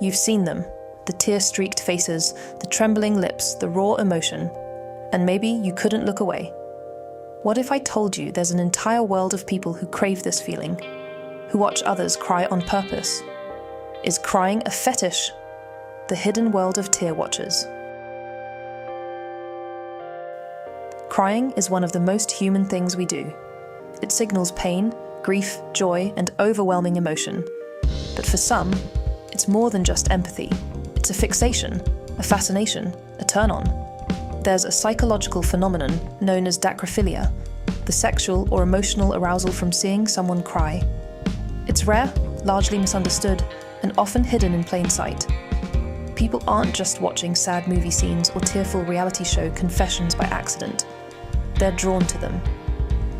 You've seen them, the tear-streaked faces, the trembling lips, the raw emotion, and maybe you couldn't look away. What if I told you there's an entire world of people who crave this feeling, who watch others cry on purpose? Is crying a fetish? The hidden world of tear watchers. Crying is one of the most human things we do. It signals pain, grief, joy, and overwhelming emotion. But for some, it's more than just empathy. It's a fixation, a fascination, a turn-on. There's a psychological phenomenon known as Dacryphilia, the sexual or emotional arousal from seeing someone cry. It's rare, largely misunderstood, and often hidden in plain sight. People aren't just watching sad movie scenes or tearful reality show confessions by accident. They're drawn to them,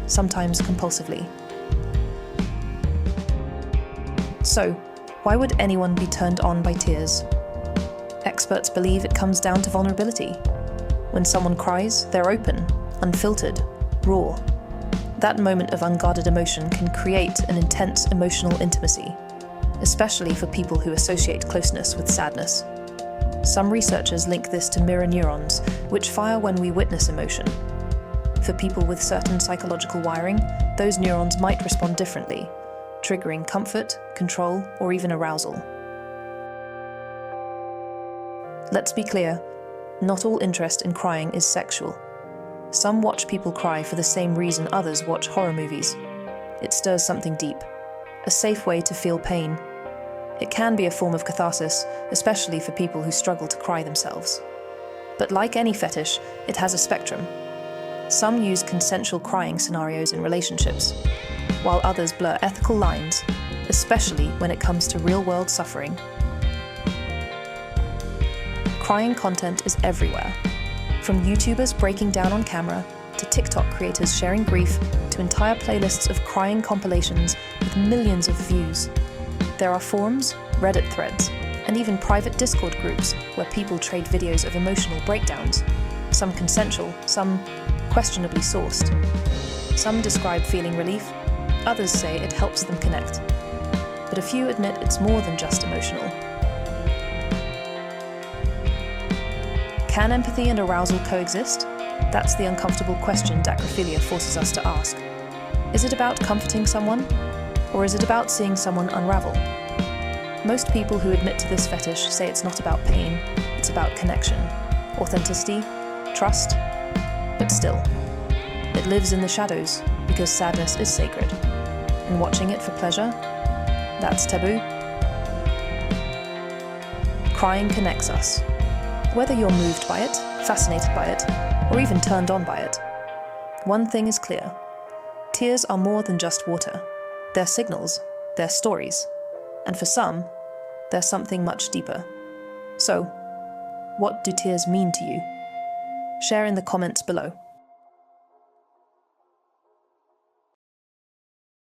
sometimes compulsively. So, why would anyone be turned on by tears? Experts believe it comes down to vulnerability. When someone cries, they're open, unfiltered, raw. That moment of unguarded emotion can create an intense emotional intimacy, especially for people who associate closeness with sadness. Some researchers link this to mirror neurons, which fire when we witness emotion. For people with certain psychological wiring, those neurons might respond differently, triggering comfort, control, or even arousal. Let's be clear, not all interest in crying is sexual. Some watch people cry for the same reason others watch horror movies. It stirs something deep, a safe way to feel pain. It can be a form of catharsis, especially for people who struggle to cry themselves. But like any fetish, it has a spectrum. Some use consensual crying scenarios in relationships, while others blur ethical lines, especially when it comes to real-world suffering. Crying content is everywhere, from YouTubers breaking down on camera, to TikTok creators sharing grief, to entire playlists of crying compilations with millions of views. There are forums, Reddit threads, and even private Discord groups where people trade videos of emotional breakdowns, some consensual, some questionably sourced. Some describe feeling relief, others say it helps them connect. But a few admit it's more than just emotional. Can empathy and arousal coexist? That's the uncomfortable question Dacryphilia forces us to ask. Is it about comforting someone? Or is it about seeing someone unravel? Most people who admit to this fetish say it's not about pain, it's about connection, authenticity, trust. But still, it lives in the shadows because sadness is sacred. And watching it for pleasure, that's taboo. Crying connects us. Whether you're moved by it, fascinated by it, or even turned on by it, one thing is clear. Tears are more than just water. They're signals, they're stories, and for some, they're something much deeper. So, what do tears mean to you? Share in the comments below.